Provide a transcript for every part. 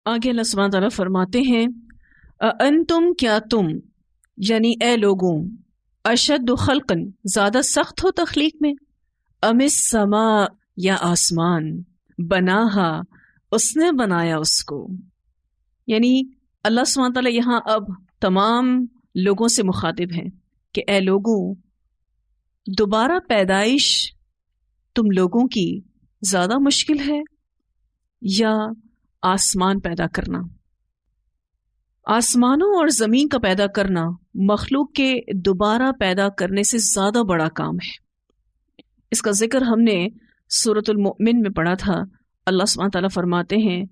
آگے اللہ سبحانہ تعالیٰ فرماتے ہیں انتم کیا تم، یعنی اے لوگوں، اشد خلقن زیادہ سخت ہو تخلیق میں، ام السماء یا آسمان، بناہا اس نے بنایا اس کو. یعنی اللہ سبحانہ تعالیٰ یہاں اب تمام لوگوں سے مخاطب ہیں کہ اے لوگوں، دوبارہ پیدائش تم لوگوں کی زیادہ مشکل ہے یا آسمان پیدا کرنا؟ آسمانوں اور زمین کا پیدا کرنا مخلوق کے دوبارہ پیدا کرنے سے زیادہ بڑا کام ہے. اس کا ذکر ہم نے سورۃ المؤمن میں پڑھا تھا. اللہ سبحانہ تعالیٰ فرماتے ہیں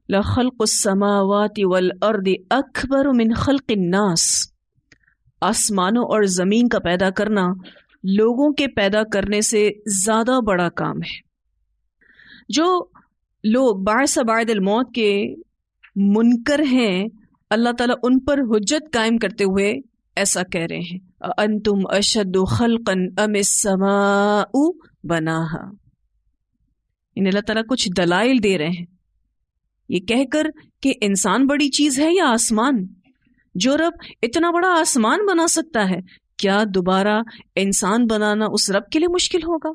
لَخَلْقُ السَّمَاوَاتِ وَالْأَرْضِ أَكْبَرُ مِنْ خَلْقِ النَّاسِ. آسمانوں اور زمین کا پیدا کرنا لوگوں کے پیدا کرنے سے زیادہ بڑا کام ہے. جو لوگ بعث بعد الموت کے منکر ہیں، اللہ تعالیٰ ان پر حجت قائم کرتے ہوئے ایسا کہہ رہے ہیں انتم اشد خلقا ام السماء بناہا. ان اللہ تعالیٰ کچھ دلائل دے رہے ہیں یہ کہہ کر کہ انسان بڑی چیز ہے یا آسمان. جو رب اتنا بڑا آسمان بنا سکتا ہے، کیا دوبارہ انسان بنانا اس رب کے لیے مشکل ہوگا؟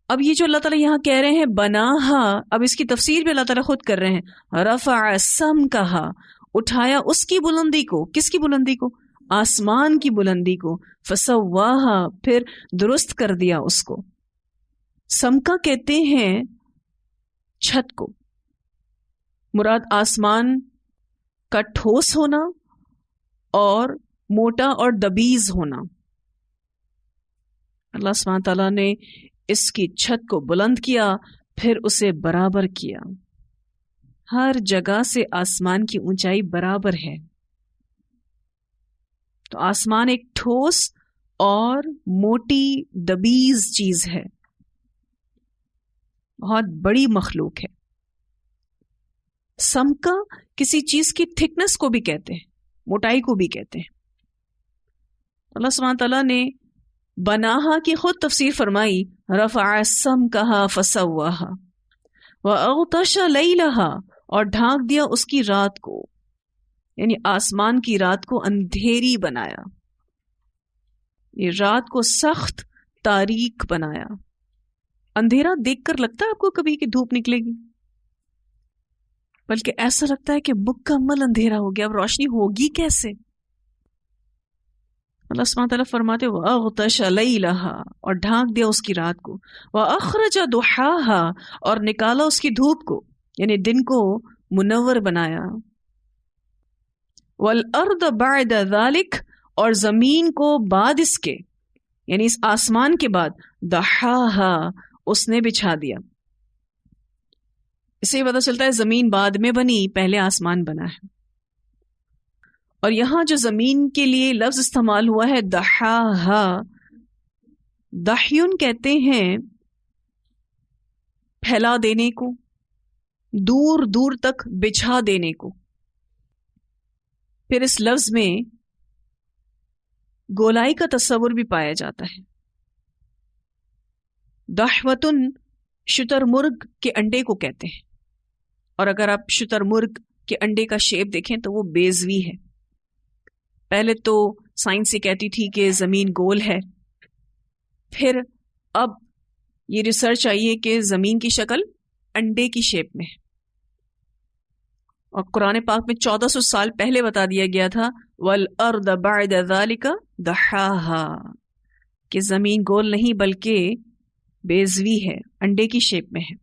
اب یہ جو اللہ تعالیٰ یہاں کہہ رہے ہیں بناہا، اب اس کی تفسیر بھی اللہ تعالیٰ خود کر رہے ہیں. رفع سمکہا، اٹھایا اس کی بلندی کو. کس کی بلندی کو؟ آسمان کی بلندی کو. فسواہا، پھر درست کر دیا اس کو. سمکا کہتے ہیں چھت کو. مراد آسمان کا ٹھوس ہونا اور موٹا اور دبیز ہونا. اللہ سبحانہ تعالیٰ نے اس کی چھت کو بلند کیا، پھر اسے برابر کیا. ہر جگہ سے آسمان کی اونچائی برابر ہے. تو آسمان ایک ٹھوس اور موٹی دبیز چیز ہے، بہت بڑی مخلوق ہے. سمکا کسی چیز کی تھکنس کو بھی کہتے ہیں، موٹائی کو بھی کہتے ہیں. اللہ سبحانہ تعالیٰ نے بناہا کی خود تفسیر فرمائی رفع سمکہا فسواہا واغطش لیلہا، اور ڈھانک دیا اس کی رات کو، یعنی آسمان کی رات کو اندھیری بنایا. یہ رات کو سخت تاریک بنایا. اندھیرا دیکھ کر لگتا ہے آپ کو کبھی کہ دھوپ نکلے گی؟ بلکہ ایسا لگتا ہے کہ مکمل اندھیرا ہو گیا، اب روشنی ہوگی کیسے؟ اللہ سبحانہ تعالیٰ فرماتے وَأَغْطَشَ لَيْلَهَا، اور ڈھانک دیا اس کی رات کو. وَأَخْرَجَ ضُحَاهَا، اور نکالا اس کی دھوپ کو، یعنی دن کو منور بنایا. وَالْأَرْضَ بَعْدَ ذَلِكَ، اور زمین کو بعد اس کے، یعنی اس آسمان کے بعد دَحَاهَا، اس نے بچھا دیا. اس سے پتہ چلتا ہے زمین بعد میں بنی، پہلے آسمان بنا ہے. اور یہاں جو زمین کے لیے لفظ استعمال ہوا ہے دحاہا، دحیون کہتے ہیں پھیلا دینے کو، دور دور تک بچھا دینے کو. پھر اس لفظ میں گولائی کا تصور بھی پایا جاتا ہے. دحوتن شتر مرغ کے انڈے کو کہتے ہیں، اور اگر آپ شتر مرغ کے انڈے کا شیپ دیکھیں تو وہ بیضوی ہے. پہلے تو سائنس یہ کہتی تھی کہ زمین گول ہے، پھر اب یہ ریسرچ آئی ہے کہ زمین کی شکل انڈے کی شیپ میں ہے. اور قرآن پاک میں 1400 سال پہلے بتا دیا گیا تھا وَالْأَرْضَ بَعْدَ ذَلِكَ دَحَاهَا، کہ زمین گول نہیں بلکہ بیضوی ہے، انڈے کی شیپ میں ہے.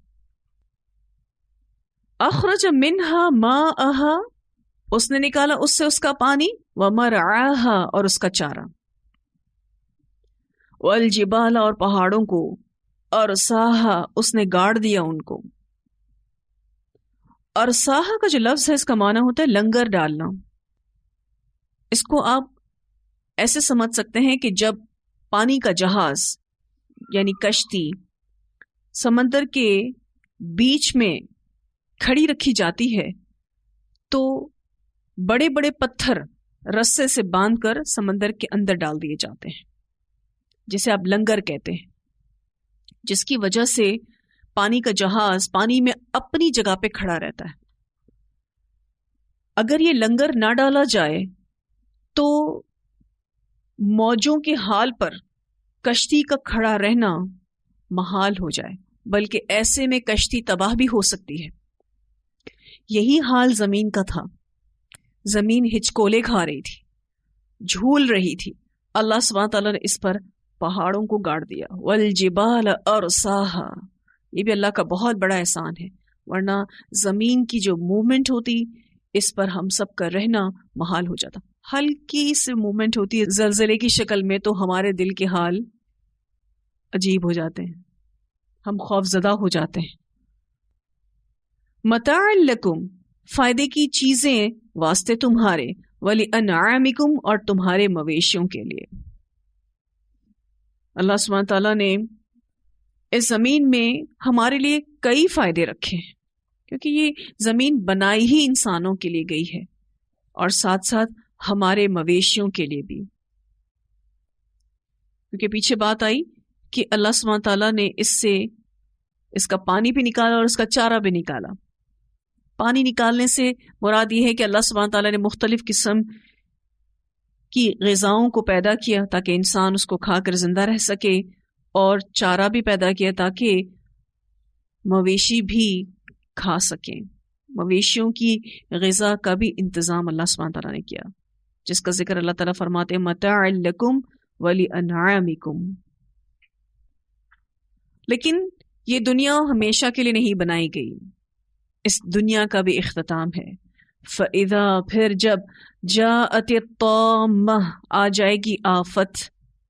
اخرج منہا ماءہا، اس نے نکالا اس سے اس کا پانی، ومرعاہا، اور اس کا چارہ. والجبال، اور پہاڑوں کو، ارساہا، اس نے گاڑ دیا ان کو. ارساہا کا جو لفظ ہے اس کا معنی ہوتا ہے لنگر ڈالنا. اس کو آپ ایسے سمجھ سکتے ہیں کہ جب پانی کا جہاز یعنی کشتی سمندر کے بیچ میں کھڑی رکھی جاتی ہے تو بڑے بڑے پتھر رسے سے باندھ کر سمندر کے اندر ڈال دیے جاتے ہیں، جسے آپ لنگر کہتے ہیں، جس کی وجہ سے پانی کا جہاز پانی میں اپنی جگہ پہ کھڑا رہتا ہے. اگر یہ لنگر نہ ڈالا جائے تو موجوں کے حال پر کشتی کا کھڑا رہنا محال ہو جائے، بلکہ ایسے میں کشتی تباہ بھی ہو سکتی ہے۔ یہی حال زمین کا تھا۔ زمین ہچکولے کھا رہی تھی، جھول رہی تھی۔ اللہ سبحانہ تعالیٰ نے اس پر پہاڑوں کو گاڑ دیا۔ والجبال ارساہا، یہ بھی اللہ کا بہت بڑا احسان ہے، ورنہ زمین کی جو موومنٹ ہوتی اس پر ہم سب کا رہنا محال ہو جاتا۔ ہلکی سی موومنٹ ہوتی ہے زلزلے کی شکل میں تو ہمارے دل کے حال عجیب ہو جاتے ہیں، ہم خوف زدہ ہو جاتے ہیں۔ متاع لکم، فائدے کی چیزیں واسطے تمہارے، ولی انعامکم، اور تمہارے مویشیوں کے لیے۔ اللہ سبحانہ تعالیٰ نے اس زمین میں ہمارے لیے کئی فائدے رکھے ہیں، کیونکہ یہ زمین بنائی ہی انسانوں کے لیے گئی ہے، اور ساتھ ساتھ ہمارے مویشیوں کے لیے بھی، کیونکہ پیچھے بات آئی کہ اللہ سبحانہ تعالیٰ نے اس سے اس کا پانی بھی نکالا اور اس کا چارہ بھی نکالا۔ پانی نکالنے سے مراد یہ ہے کہ اللہ سبحانہ تعالیٰ نے مختلف قسم کی غذاؤں کو پیدا کیا تاکہ انسان اس کو کھا کر زندہ رہ سکے، اور چارہ بھی پیدا کیا تاکہ مویشی بھی کھا سکیں۔ مویشیوں کی غذا کا بھی انتظام اللہ سبحانہ تعالیٰ نے کیا، جس کا ذکر اللہ تعالیٰ فرماتے ہیں متاع لکم ولانعامکم۔ لیکن یہ دنیا ہمیشہ کے لیے نہیں بنائی گئی، اس دنیا کا بھی اختتام ہے۔ فَإِذَا، پھر جب جاءت الطامہ، آ جائے گی آفت،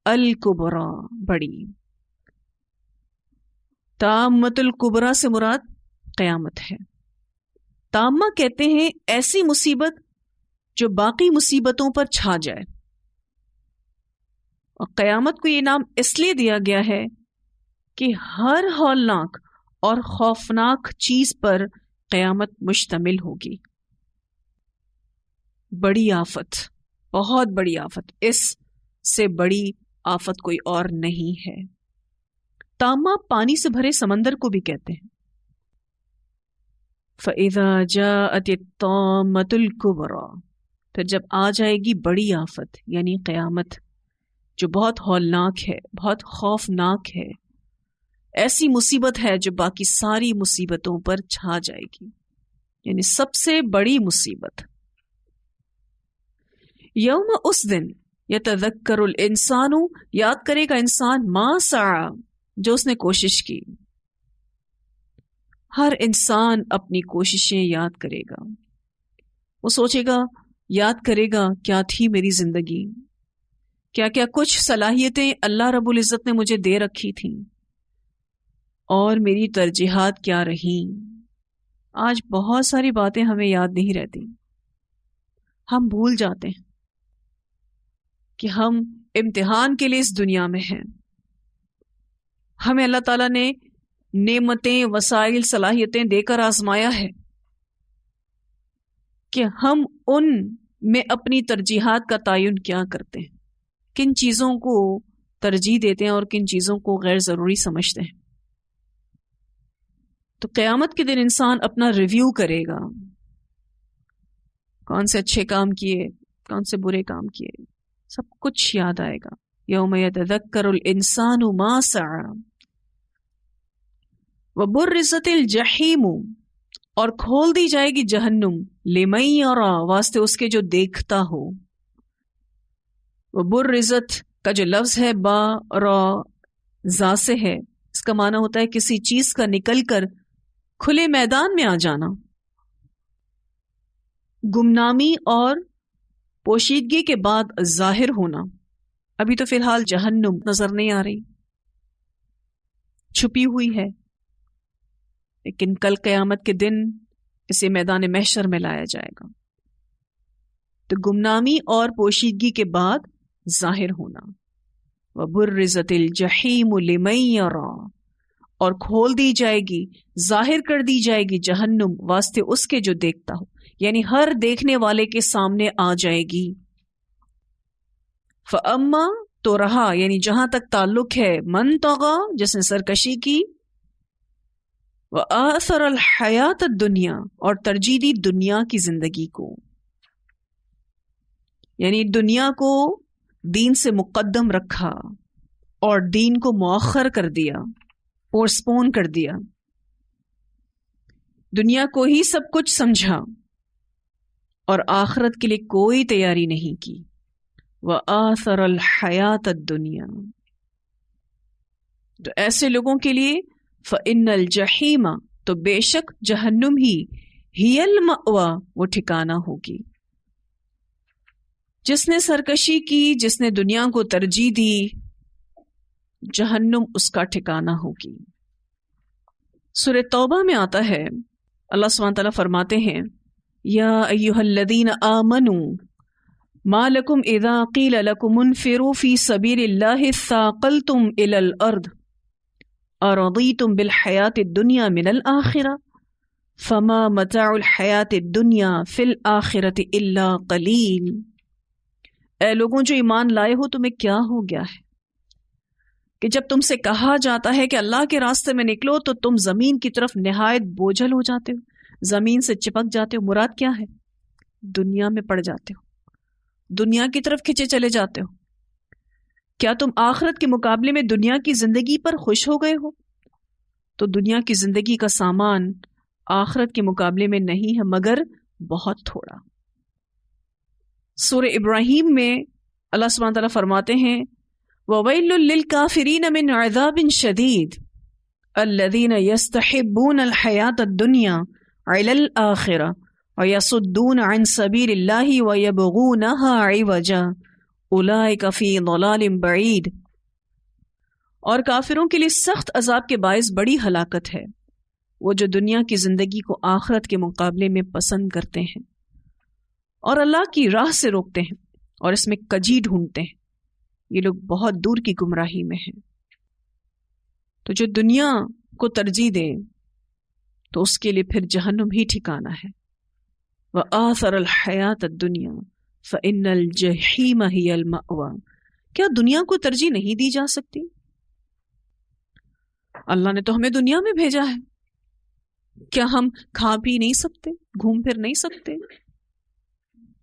الکبریٰ، بڑی۔ تامۃ الکبریٰ سے مراد قیامت ہے۔ تامہ کہتے ہیں ایسی مصیبت جو باقی مصیبتوں پر چھا جائے، اور قیامت کو یہ نام اس لیے دیا گیا ہے کہ ہر ہولناک اور خوفناک چیز پر قیامت مشتمل ہوگی۔ بڑی آفت، بہت بڑی آفت، اس سے بڑی آفت کوئی اور نہیں ہے۔ تامہ پانی سے بھرے سمندر کو بھی کہتے ہیں۔ فَإِذَا جَاءَتِ الطَّامَّةُ الْكُبْرَى، پھر جب آ جائے گی بڑی آفت یعنی قیامت، جو بہت ہولناک ہے، بہت خوفناک ہے، ایسی مصیبت ہے جو باقی ساری مصیبتوں پر چھا جائے گی، یعنی سب سے بڑی مصیبت۔ یوم، اس دن، یتذکر الانسان، یاد کرے گا انسان، ما سعی، جو اس نے کوشش کی۔ ہر انسان اپنی کوششیں یاد کرے گا، وہ سوچے گا، یاد کرے گا کیا تھی میری زندگی، کیا کیا کچھ صلاحیتیں اللہ رب العزت نے مجھے دے رکھی تھیں، اور میری ترجیحات کیا رہیں۔ آج بہت ساری باتیں ہمیں یاد نہیں رہتی، ہم بھول جاتے ہیں کہ ہم امتحان کے لیے اس دنیا میں ہیں۔ ہمیں اللہ تعالیٰ نے نعمتیں، وسائل، صلاحیتیں دے کر آزمایا ہے کہ ہم ان میں اپنی ترجیحات کا تعین کیا کرتے ہیں، کن چیزوں کو ترجیح دیتے ہیں اور کن چیزوں کو غیر ضروری سمجھتے ہیں۔ تو قیامت کے دن انسان اپنا ریویو کرے گا، کون سے اچھے کام کیے، کون سے برے کام کیے، سب کچھ یاد آئے گا۔ یوم یتذکر الانسان ما سعی، وبرزت الجحیم، اور کھول دی جائے گی جہنم، لمن یری، واسطے اس کے جو دیکھتا ہو۔ وبرزت کا جو لفظ ہے با را زا سے ہے، اس کا معنی ہوتا ہے کسی چیز کا نکل کر کھلے میدان میں آ جانا، گمنامی اور پوشیدگی کے بعد ظاہر ہونا۔ ابھی تو فی الحال جہنم نظر نہیں آ رہی، چھپی ہوئی ہے، لیکن کل قیامت کے دن اسے میدان محشر میں لایا جائے گا۔ تو گمنامی اور پوشیدگی کے بعد ظاہر ہونا۔ وَبُرِّزَتِ الْجَحِيمُ لِمَن يَرَىٰ، اور کھول دی جائے گی، ظاہر کر دی جائے گی جہنم، واسطے اس کے جو دیکھتا ہو، یعنی ہر دیکھنے والے کے سامنے آ جائے گی۔ فَأَمَّا، تو رہا، یعنی جہاں تک تعلق ہے، من طغا، جس نے سرکشی کی، وَآثَرَ الْحَيَاةَ الدُّنْيَا، اور ترجیح دی دنیا کی زندگی کو، یعنی دنیا کو دین سے مقدم رکھا اور دین کو مؤخر کر دیا، پوسٹپون کر دیا، دنیا کو ہی سب کچھ سمجھا اور آخرت کے لیے کوئی تیاری نہیں کی۔ وآثر الحیات الدنیا، تو ایسے لوگوں کے لیے فإن الجحیم، تو بے شک جہنم ہی المأوی، وہ ٹھکانہ ہوگی۔ جس نے سرکشی کی، جس نے دنیا کو ترجیح دی، جہنم اس کا ٹھکانہ ہوگی۔ سورہ توبہ میں آتا ہے، اللہ سبحانہ تعالیٰ فرماتے ہیں یا ایھا الذین آمنوا ما لکم اذا قیل لکم انفروا فی سبیل اللہ اثاقلتم الی الارض ارضیتم بالحیاۃ الدنیا من الآخرہ فما متاع الحیاۃ الدنیا فی الآخرۃ الا قلیل۔ اے لوگوں جو ایمان لائے ہو، تمہیں کیا ہو گیا ہے کہ جب تم سے کہا جاتا ہے کہ اللہ کے راستے میں نکلو تو تم زمین کی طرف نہایت بوجھل ہو جاتے ہو، زمین سے چپک جاتے ہو۔ مراد کیا ہے؟ دنیا میں پڑ جاتے ہو، دنیا کی طرف کھچے چلے جاتے ہو۔ کیا تم آخرت کے مقابلے میں دنیا کی زندگی پر خوش ہو گئے ہو؟ تو دنیا کی زندگی کا سامان آخرت کے مقابلے میں نہیں ہے مگر بہت تھوڑا۔ سورہ ابراہیم میں اللہ سبحانہ تعالیٰ فرماتے ہیں وَوَيْلٌ لِّلْكَافِرِينَ مِنْ عَذَابٍ شَدِيدٍ الَّذِينَ يَسْتَحِبُّونَ الْحَيَاةَ الدُّنْيَا عَلَى الْآخِرَةِ وَيَصُدُّونَ عَنْ سَبِيلِ اللَّهِ وَيَبْغُونَهَا عِوَجًا أُولَئِكَ فِي ضَلَالٍ بَعِيدٍ۔ اور کافروں کے لیے سخت عذاب کے باعث بڑی ہلاکت ہے، وہ جو دنیا کی زندگی کو آخرت کے مقابلے میں پسند کرتے ہیں اور اللہ کی راہ سے روکتے ہیں اور اس میں کجی ڈھونڈتے ہیں، یہ لوگ بہت دور کی گمراہی میں ہیں۔ تو جو دنیا کو ترجیح دے تو اس کے لیے پھر جہنم ہی ٹھکانہ ہے۔ وآثر الحیات الدنیا فإن الجحیم ہی المأوی۔ کیا دنیا کو ترجیح نہیں دی جا سکتی؟ اللہ نے تو ہمیں دنیا میں بھیجا ہے، کیا ہم کھا پی نہیں سکتے، گھوم پھر نہیں سکتے،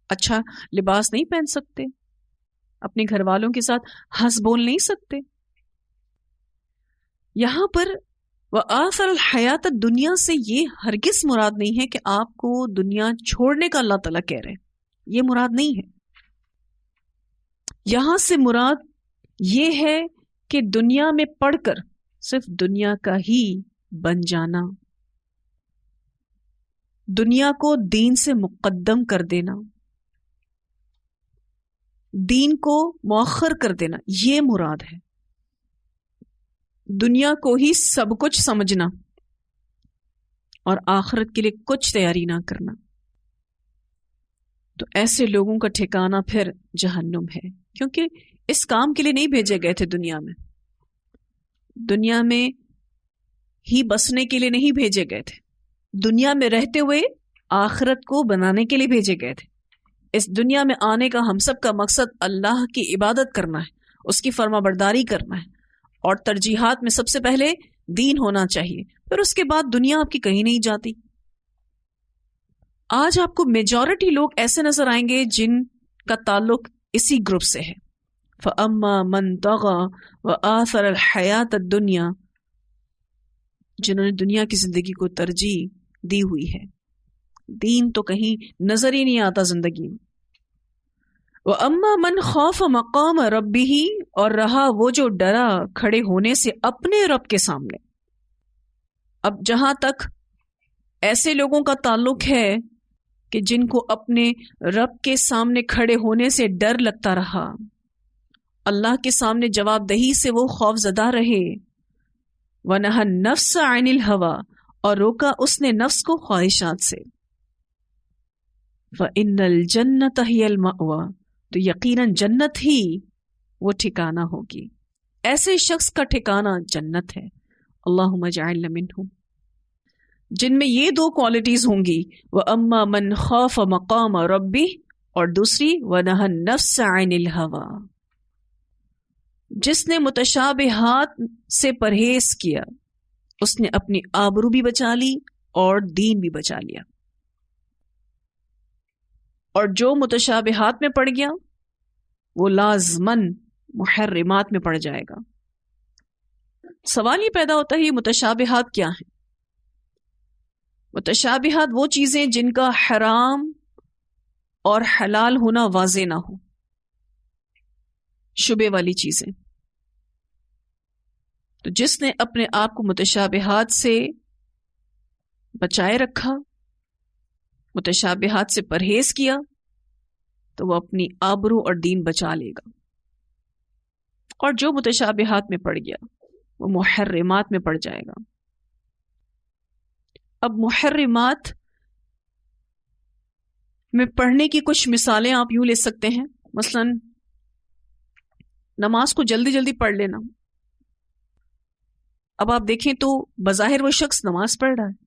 اچھا لباس نہیں پہن سکتے، اپنے گھر والوں کے ساتھ ہنس بول نہیں سکتے؟ یہاں پر وآثر الحیات الدنیا سے یہ ہرگز مراد نہیں ہے کہ آپ کو دنیا چھوڑنے کا اللہ تعالیٰ کہہ رہے، یہ مراد نہیں ہے۔ یہاں سے مراد یہ ہے کہ دنیا میں پڑھ کر صرف دنیا کا ہی بن جانا، دنیا کو دین سے مقدم کر دینا، دین کو مؤخر کر دینا، یہ مراد ہے۔ دنیا کو ہی سب کچھ سمجھنا اور آخرت کے لیے کچھ تیاری نہ کرنا، تو ایسے لوگوں کا ٹھکانہ پھر جہنم ہے، کیونکہ اس کام کے لیے نہیں بھیجے گئے تھے دنیا میں ہی بسنے کے لیے نہیں بھیجے گئے تھے، دنیا میں رہتے ہوئے آخرت کو بنانے کے لیے بھیجے گئے تھے۔ اس دنیا میں آنے کا ہم سب کا مقصد اللہ کی عبادت کرنا ہے، اس کی فرما برداری کرنا ہے، اور ترجیحات میں سب سے پہلے دین ہونا چاہیے، پھر اس کے بعد دنیا آپ کی کہیں نہیں جاتی۔ آج آپ کو میجورٹی لوگ ایسے نظر آئیں گے جن کا تعلق اسی گروپ سے ہے، فَأَمَّا مَن طَغَى وَآثَرَ الْحَيَاةَ الدُّنْيَا، جنہوں نے دنیا کی زندگی کو ترجیح دی ہوئی ہے، دین تو کہیں نظر ہی نہیں آتا زندگی میں۔ وَأَمَّا مَنْ خَافَ مَقَامَ رَبِّهِ، اور رہا وہ جو ڈرا کھڑے ہونے سے اپنے رب کے سامنے۔ اب جہاں تک ایسے لوگوں کا تعلق ہے کہ جن کو اپنے رب کے سامنے کھڑے ہونے سے ڈر لگتا رہا، اللہ کے سامنے جواب دہی سے وہ خوف زدہ رہے، وَنَهَى النَّفْسَ عَنِ الْهَوَىٰ، اور روکا اس نے نفس کو خواہشات سے، فَإِنَّ الْجَنَّةَ هِيَ الْمَأْوَىٰ، تو یقیناً جنت ہی وہ ٹھکانہ ہوگی، ایسے شخص کا ٹھکانہ جنت ہے۔ اللہم اجعلنا منہم۔ جن میں یہ دو کوالٹیز ہوں گی، وَأَمَّا مَنْ خَافَ مَقَامَ رَبِّهِ، اور دوسری وَنَهَى النَّفْسَ عَنِ الْهَوَىٰ، جس نے متشابہات سے پرہیز کیا، اس نے اپنی آبرو بھی بچا لی اور دین بھی بچا لیا، اور جو متشابہات میں پڑ گیا وہ لازمن محرمات میں پڑ جائے گا۔ سوال یہ پیدا ہوتا ہے یہ متشابہات کیا ہیں؟ متشابہات وہ چیزیں جن کا حرام اور حلال ہونا واضح نہ ہو، شبے والی چیزیں۔ تو جس نے اپنے آپ کو متشابہات سے بچائے رکھا، متشابہات سے پرہیز کیا، تو وہ اپنی آبرو اور دین بچا لے گا۔ اور جو متشابہات میں پڑ گیا وہ محرمات میں پڑ جائے گا۔ اب محرمات میں پڑھنے کی کچھ مثالیں آپ یوں لے سکتے ہیں، مثلا نماز کو جلدی جلدی پڑھ لینا۔ اب آپ دیکھیں تو بظاہر وہ شخص نماز پڑھ رہا ہے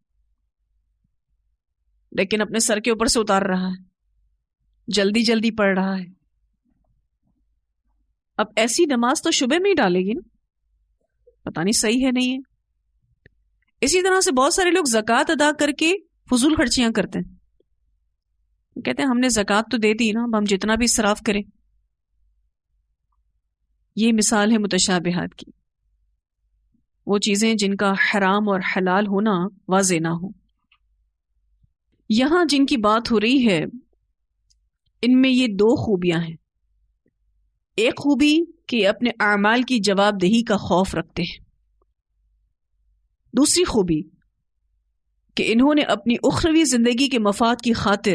لیکن اپنے سر کے اوپر سے اتار رہا ہے، جلدی جلدی پڑھ رہا ہے۔ اب ایسی نماز تو شبے میں ہی ڈالے گی نا، پتہ نہیں صحیح ہے نہیں ہے۔ اسی طرح سے بہت سارے لوگ زکوٰۃ ادا کر کے فضول خرچیاں کرتے ہیں، کہتے ہیں ہم نے زکوٰۃ تو دے دی نا، اب ہم جتنا بھی اسراف کریں۔ یہ مثال ہے متشابہات کی، وہ چیزیں جن کا حرام اور حلال ہونا واضح نہ ہو۔ یہاں جن کی بات ہو رہی ہے ان میں یہ دو خوبیاں ہیں۔ ایک خوبی کہ یہ اپنے اعمال کی جواب دہی کا خوف رکھتے ہیں، دوسری خوبی کہ انہوں نے اپنی اخروی زندگی کے مفاد کی خاطر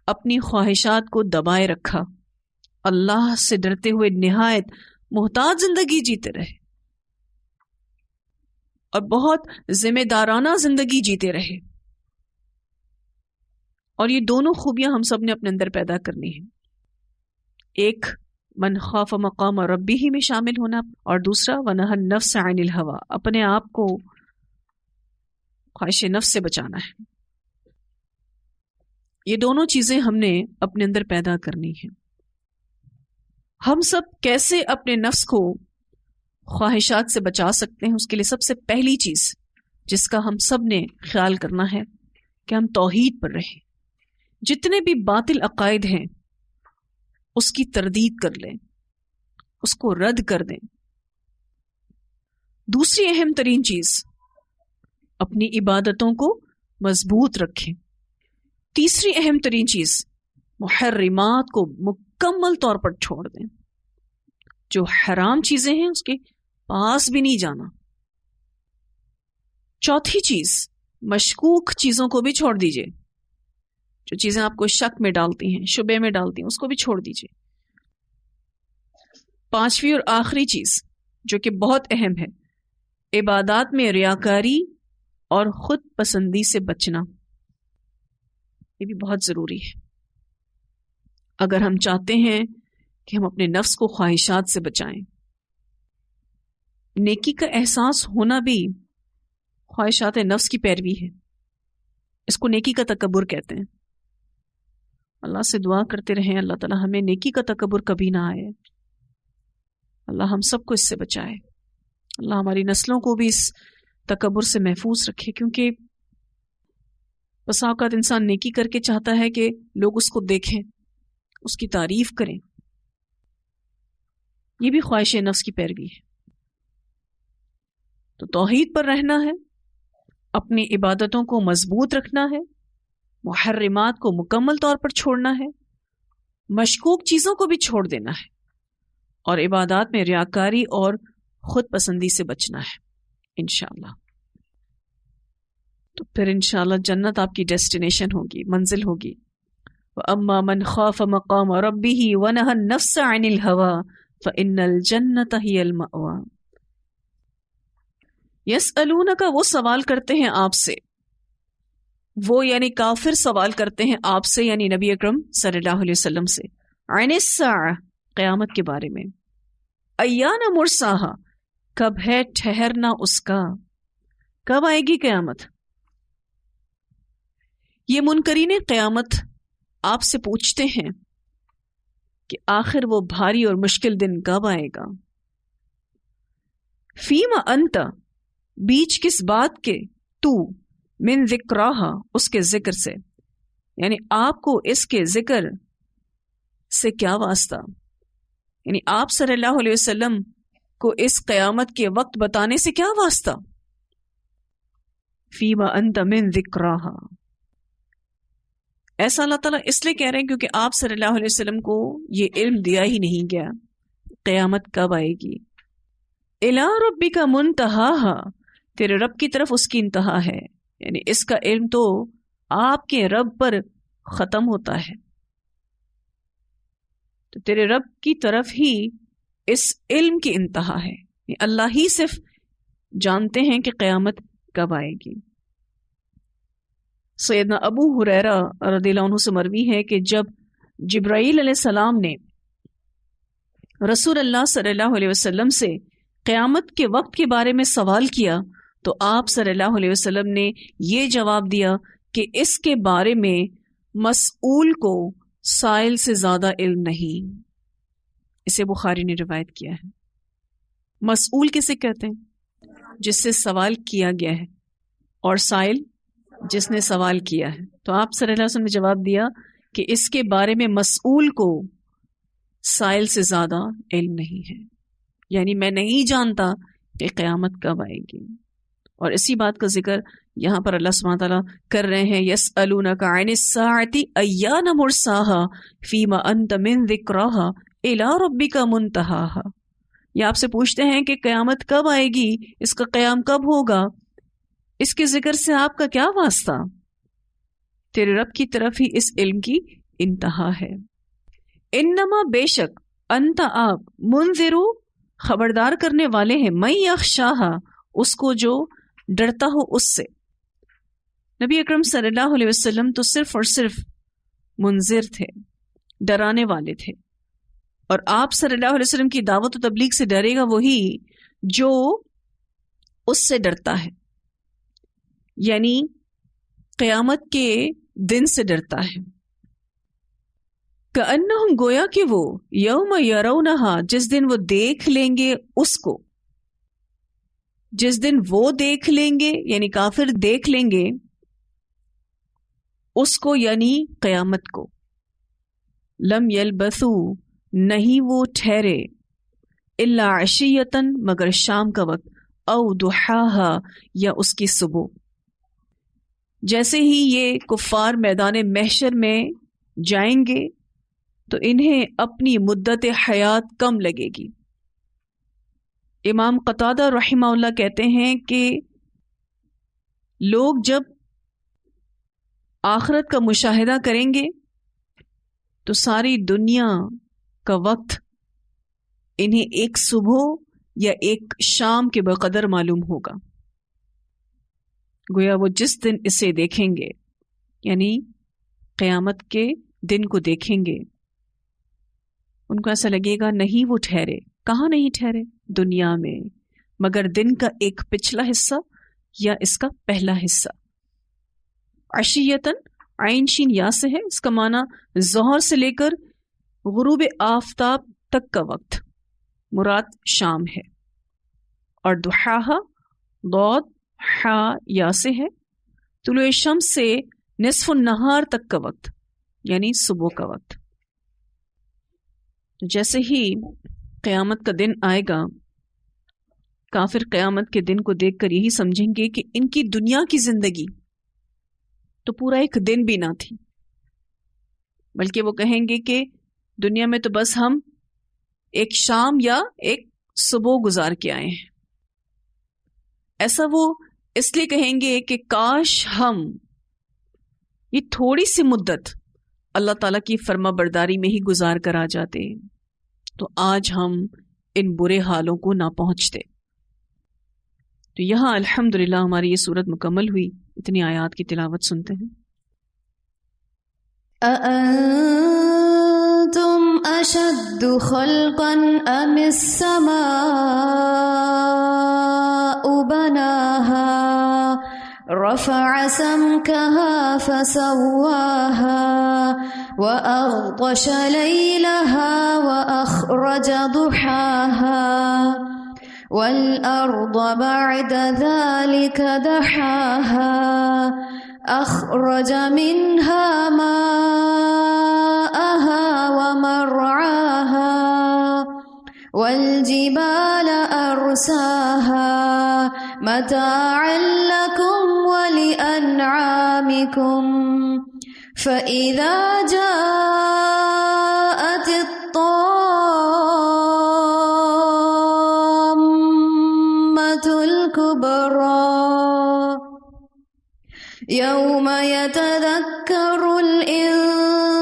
اپنی خواہشات کو دبائے رکھا، اللہ سے ڈرتے ہوئے نہایت محتاط زندگی جیتے رہے اور بہت ذمہ دارانہ زندگی جیتے رہے۔ اور یہ دونوں خوبیاں ہم سب نے اپنے اندر پیدا کرنی ہیں، ایک من خاف مقام ربہ میں شامل ہونا، اور دوسرا ونہى النفس عن الہوى، اپنے آپ کو خواہش نفس سے بچانا ہے۔ یہ دونوں چیزیں ہم نے اپنے اندر پیدا کرنی ہیں۔ ہم سب کیسے اپنے نفس کو خواہشات سے بچا سکتے ہیں؟ اس کے لیے سب سے پہلی چیز جس کا ہم سب نے خیال کرنا ہے کہ ہم توحید پر رہیں، جتنے بھی باطل عقائد ہیں اس کی تردید کر لیں، اس کو رد کر دیں۔ دوسری اہم ترین چیز اپنی عبادتوں کو مضبوط رکھیں۔ تیسری اہم ترین چیز محرمات کو مکمل طور پر چھوڑ دیں، جو حرام چیزیں ہیں اس کے پاس بھی نہیں جانا۔ چوتھی چیز مشکوک چیزوں کو بھی چھوڑ دیجئے، جو چیزیں آپ کو شک میں ڈالتی ہیں، شبے میں ڈالتی ہیں، اس کو بھی چھوڑ دیجئے۔ پانچویں اور آخری چیز جو کہ بہت اہم ہے، عبادات میں ریاکاری اور خود پسندی سے بچنا، یہ بھی بہت ضروری ہے۔ اگر ہم چاہتے ہیں کہ ہم اپنے نفس کو خواہشات سے بچائیں، نیکی کا احساس ہونا بھی خواہشات نفس کی پیروی ہے، اس کو نیکی کا تکبر کہتے ہیں۔ اللہ سے دعا کرتے رہیں اللہ تعالیٰ ہمیں نیکی کا تکبر کبھی نہ آئے، اللہ ہم سب کو اس سے بچائے، اللہ ہماری نسلوں کو بھی اس تکبر سے محفوظ رکھے، کیونکہ بسا اوقات انسان نیکی کر کے چاہتا ہے کہ لوگ اس کو دیکھیں، اس کی تعریف کریں، یہ بھی خواہش نفس کی پیروی ہے۔ تو توحید پر رہنا ہے، اپنی عبادتوں کو مضبوط رکھنا ہے، محرمات کو مکمل طور پر چھوڑنا ہے، مشکوک چیزوں کو بھی چھوڑ دینا ہے، اور عبادات میں ریاکاری اور خود پسندی سے بچنا ہے انشاءاللہ۔ تو پھر انشاءاللہ جنت آپ کی ڈیسٹینیشن ہوگی، منزل ہوگی۔ وَأَمَّا مَنْ خَافَ مَقَامَ رَبِّهِ وَنَهَى النَّفْسَ عَنِ الْهَوَىٰ فَإِنَّ الْجَنَّةَ هِيَ الْمَأْوَىٰ۔ يَسْأَلُونَكَ، وہ سوال کرتے ہیں آپ سے، وہ یعنی کافر سوال کرتے ہیں آپ سے، یعنی نبی اکرم صلی اللہ علیہ وسلم سے، عن الساعة، قیامت کے بارے میں، ایان مرساها، کب ہے ٹھہرنا اس کا، کب آئے گی قیامت۔ یہ منکرین قیامت آپ سے پوچھتے ہیں کہ آخر وہ بھاری اور مشکل دن کب آئے گا۔ فیما انت، بیچ کس بات کے، تو من ذکراہا، اس کے ذکر سے، یعنی آپ کو اس کے ذکر سے کیا واسطہ۔ یعنی آپ صلی اللہ علیہ وسلم کو اس قیامت کے وقت بتانے سے کیا واسطہ؟ فیما انت من ذکراہا، ایسا اللہ تعالیٰ اس لیے کہہ رہے ہیں کیونکہ آپ صلی اللہ علیہ وسلم کو یہ علم دیا ہی نہیں گیا قیامت کب آئے گی۔ الی ربک منتہاہا، تیرے رب کی طرف اس کی انتہا ہے، یعنی اس کا علم تو آپ کے رب پر ختم ہوتا ہے، تو تیرے رب کی طرف ہی اس علم کی انتہا ہے، اللہ ہی صرف جانتے ہیں کہ قیامت کب آئے گی۔ سیدنا ابو ہریرہ رضی اللہ عنہ سے مروی ہے کہ جب جبرائیل علیہ السلام نے رسول اللہ صلی اللہ علیہ وسلم سے قیامت کے وقت کے بارے میں سوال کیا تو آپ صلی اللہ علیہ وسلم نے یہ جواب دیا کہ اس کے بارے میں مسئول کو سائل سے زیادہ علم نہیں۔ اسے بخاری نے روایت کیا ہے۔ مسئول کسے کہتے ہیں؟ جس سے سوال کیا گیا ہے، اور سائل جس نے سوال کیا ہے۔ تو آپ صلی اللہ علیہ وسلم نے جواب دیا کہ اس کے بارے میں مسئول کو سائل سے زیادہ علم نہیں ہے، یعنی میں نہیں جانتا کہ قیامت کب آئے گی۔ اور اسی بات کا ذکر یہاں پر اللہ سبحانہ تعالیٰ کر رہے ہیں، یسألونک عن الساعة ایان مرساها فیما انت من ذکراہا الی ربک منتہاہا، یہ آپ سے پوچھتے ہیں کہ قیامت کب آئے گی، اس کا قیام کب ہوگا، اس کے ذکر سے آپ کا کیا واسطہ؟ تیرے رب کی طرف ہی اس علم کی انتہا ہے۔ انما بے شک انت آپ منذرو خبردار کرنے والے ہیں، من یخشاہا اس کو جو ڈرتا ہو اس سے۔ نبی اکرم صلی اللہ علیہ وسلم تو صرف اور صرف منذر تھے، ڈرانے والے تھے، اور آپ صلی اللہ علیہ وسلم کی دعوت و تبلیغ سے ڈرے گا وہی جو اس سے ڈرتا ہے، یعنی قیامت کے دن سے ڈرتا ہے۔ کأنہم گویا کہ وہ یوم یرونہا جس دن وہ دیکھ لیں گے اس کو، جس دن وہ دیکھ لیں گے یعنی کافر دیکھ لیں گے اس کو، یعنی قیامت کو، لم یلبثو نہیں وہ ٹھہرے، الا عشیۃً مگر شام کا وقت، او ضحاہا یا اس کی صبح۔ جیسے ہی یہ کفار میدان محشر میں جائیں گے تو انہیں اپنی مدت حیات کم لگے گی۔ امام قتادہ رحمہ اللہ کہتے ہیں کہ لوگ جب آخرت کا مشاہدہ کریں گے تو ساری دنیا کا وقت انہیں ایک صبح یا ایک شام کے بقدر معلوم ہوگا، گویا وہ جس دن اسے دیکھیں گے یعنی قیامت کے دن کو دیکھیں گے ان کو ایسا لگے گا نہیں وہ ٹھہرے، کہاں نہیں ٹھہرے، دنیا میں، مگر دن کا ایک پچھلا حصہ یا اس کا پہلا حصہ۔ عشیتاً عین شین یا سے ہے، اس کا معنی ظہر سے لے کر غروب آفتاب تک کا وقت، مراد شام ہے۔ اور ضحاہا ضاد حا یا سے ہے، طلوع شمس سے نصف النہار تک کا وقت یعنی صبح کا وقت۔ جیسے ہی قیامت کا دن آئے گا کافر قیامت کے دن کو دیکھ کر یہی سمجھیں گے کہ ان کی دنیا کی زندگی تو پورا ایک دن بھی نہ تھی، بلکہ وہ کہیں گے کہ دنیا میں تو بس ہم ایک شام یا ایک صبح گزار کے آئے ہیں۔ ایسا وہ اس لیے کہیں گے کہ کاش ہم یہ تھوڑی سی مدت اللہ تعالیٰ کی فرما برداری میں ہی گزار کر آ جاتے تو آج ہم ان برے حالوں کو نہ پہنچتے۔ تو یہاں الحمدللہ ہماری یہ سورت مکمل ہوئی۔ اتنی آیات کی تلاوت سنتے ہیں۔ أأنتم أشد خلقا أم السماء بناها رفع سمكها فسواها وأغطش ليلها وأخرج ضحاها والأرض بعد ذلك دحاها أخرج منها ماءها ومرعاها والجبال أرساها متاعا لكم ولأنعامكم فإذا جاءت الطامة الكبرى يوم يتذكر الإنسان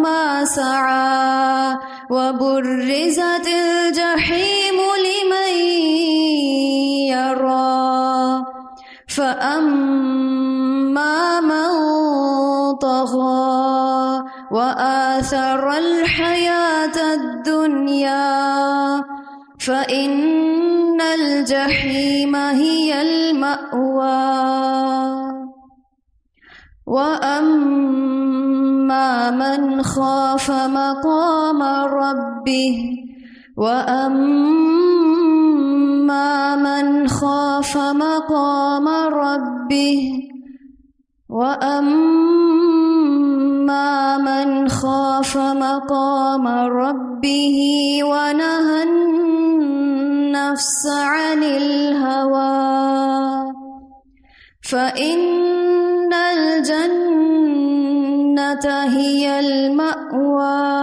ما سعى وبرزت الجحيم لمن يرى فأما من طغى وآثر الحياة الدنيا فإن الجحيم هي المأوى وأما من خاف مقام ربه وأما من خاف مقام ربه وأما من خاف مقام ربه ونهى النفس عن الهوى فإن الجنة هي المأوى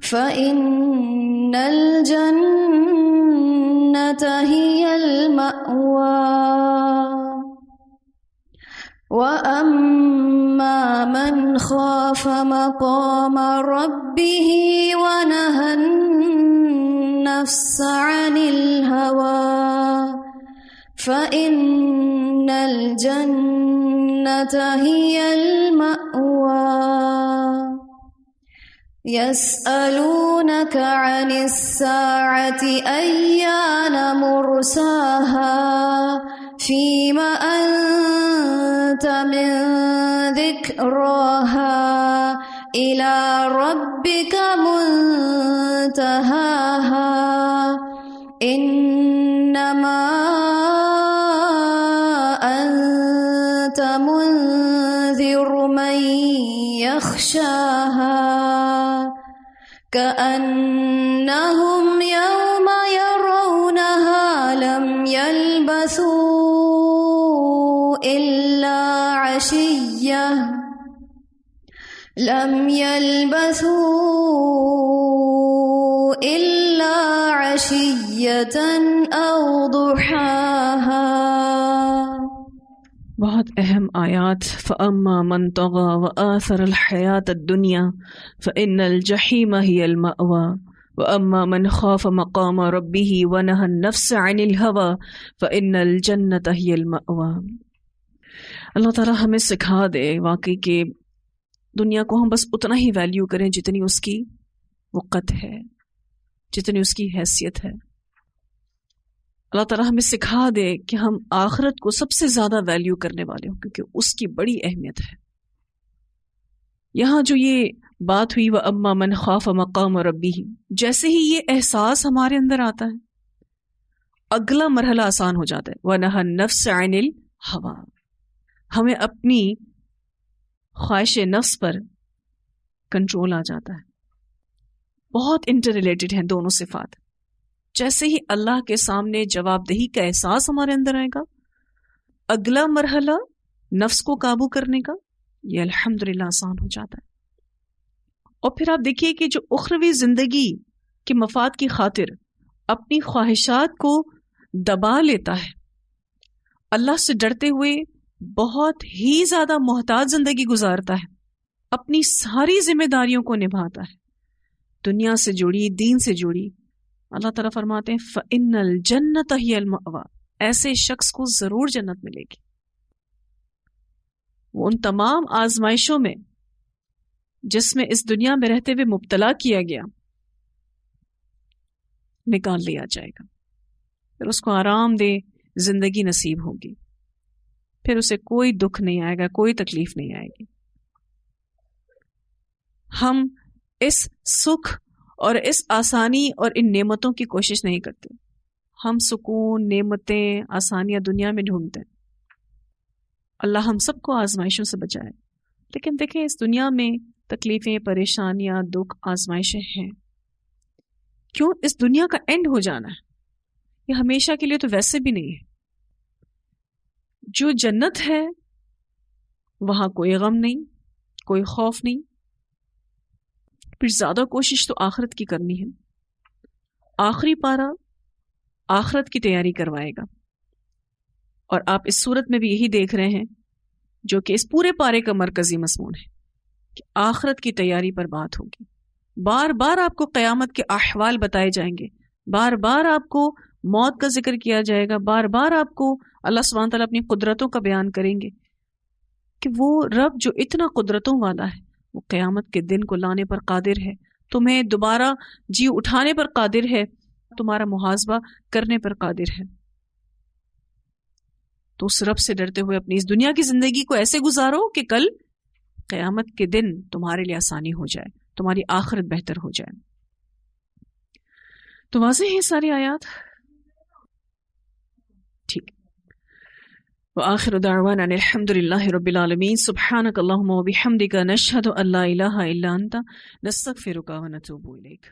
فإن الجنة هي المأوى وأما من خاف مقام ربه ونهى النفس عن الهوى فإن الجنة هي المأوى يسألونك عن الساعة أيان مرساها فيم أنت من ذكراها إلى ربك منتهاها إنما أنت منذر من يخشاها كأنهم يوم يرونها لم يلبثوا إلا عشية أو ضحاها. بہت اہم آیات. فَأَمَّا مَنْ طَغَى وَآثَرَ الْحَيَاةَ الدُّنْيَا فَإِنَّ الْجَحِيمَ هِيَ الْمَأْوَى وَأَمَّا مَنْ خَافَ مَقَامَ رَبِّهِ وَنَهَى النَّفْسَ عَنِ الْهَوَى فَإِنَّ الْجَنَّةَ هِيَ الْمَأْوَى. اللہ تعالیٰ ہمیں سکھا دے واقعی کہ دنیا کو ہم بس اتنا ہی ویلیو کریں جتنی اس کی وقت ہے، جتنی اس کی حیثیت ہے. اللہ تعالیٰ ہمیں سکھا دے کہ ہم آخرت کو سب سے زیادہ ویلیو کرنے والے ہوں، کیونکہ اس کی بڑی اہمیت ہے. یہاں جو یہ بات ہوئی وَأَمَّا مَنْ خَافَ مَقَامَ رَبِّهِ، جیسے ہی یہ احساس ہمارے اندر آتا ہے اگلا مرحلہ آسان ہو جاتا ہے. وَنَهَى النَّفْسَ عَنِ الْهَوَى، ہمیں اپنی خواہش نفس پر کنٹرول آ جاتا ہے. بہت انٹر ریلیٹڈ ہیں دونوں صفات. جیسے ہی اللہ کے سامنے جواب دہی کا احساس ہمارے اندر آئے گا، اگلا مرحلہ نفس کو قابو کرنے کا یہ الحمدللہ آسان ہو جاتا ہے. اور پھر آپ دیکھیے کہ جو اخروی زندگی کے مفاد کی خاطر اپنی خواہشات کو دبا لیتا ہے، اللہ سے ڈرتے ہوئے بہت ہی زیادہ محتاط زندگی گزارتا ہے، اپنی ساری ذمہ داریوں کو نبھاتا ہے، دنیا سے جڑی، دین سے جڑی، اللہ تعالیٰ فرماتے ہیں فَإِنَّ الْجَنَّةَ هِيَ الْمَأْوَى، ایسے شخص کو ضرور جنت ملے گی. وہ ان تمام آزمائشوں میں جس میں اس دنیا میں رہتے ہوئے مبتلا کیا گیا نکال لیا جائے گا، پھر اس کو آرام دہ زندگی نصیب ہوگی، پھر اسے کوئی دکھ نہیں آئے گا، کوئی تکلیف نہیں آئے گی. ہم اس سکھ اور اس آسانی اور ان نعمتوں کی کوشش نہیں کرتے. ہم سکون، نعمتیں، آسانیاں دنیا میں ڈھونڈتے ہیں. اللہ ہم سب کو آزمائشوں سے بچائے. لیکن دیکھیں اس دنیا میں تکلیفیں، پریشانیاں، دکھ، آزمائشیں ہیں. کیوں؟ اس دنیا کا اینڈ ہو جانا ہے، یہ ہمیشہ کے لیے تو ویسے بھی نہیں ہے. جو جنت ہے وہاں کوئی غم نہیں، کوئی خوف نہیں. پھر زیادہ کوشش تو آخرت کی کرنی ہے. آخری پارہ آخرت کی تیاری کروائے گا، اور آپ اس صورت میں بھی یہی دیکھ رہے ہیں جو کہ اس پورے پارے کا مرکزی مضمون ہے کہ آخرت کی تیاری پر بات ہوگی. بار بار آپ کو قیامت کے احوال بتائے جائیں گے، بار بار آپ کو موت کا ذکر کیا جائے گا، بار بار آپ کو اللہ سبحانہ تعالیٰ اپنی قدرتوں کا بیان کریں گے کہ وہ رب جو اتنا قدرتوں والا ہے وہ قیامت کے دن کو لانے پر قادر ہے، تمہیں دوبارہ جی اٹھانے پر قادر ہے، تمہارا محاسبہ کرنے پر قادر ہے. تو اس رب سے ڈرتے ہوئے اپنی اس دنیا کی زندگی کو ایسے گزارو کہ کل قیامت کے دن تمہارے لیے آسانی ہو جائے، تمہاری آخرت بہتر ہو جائے. تو واضح ہے ساری آیات. ٹھیک. وآخر دعوانا الحمد للہ رب العالمین. سبحانک اللہم وبحمدک نشہد ان لا الہ الا انت نستغفرک ونتوب الیک.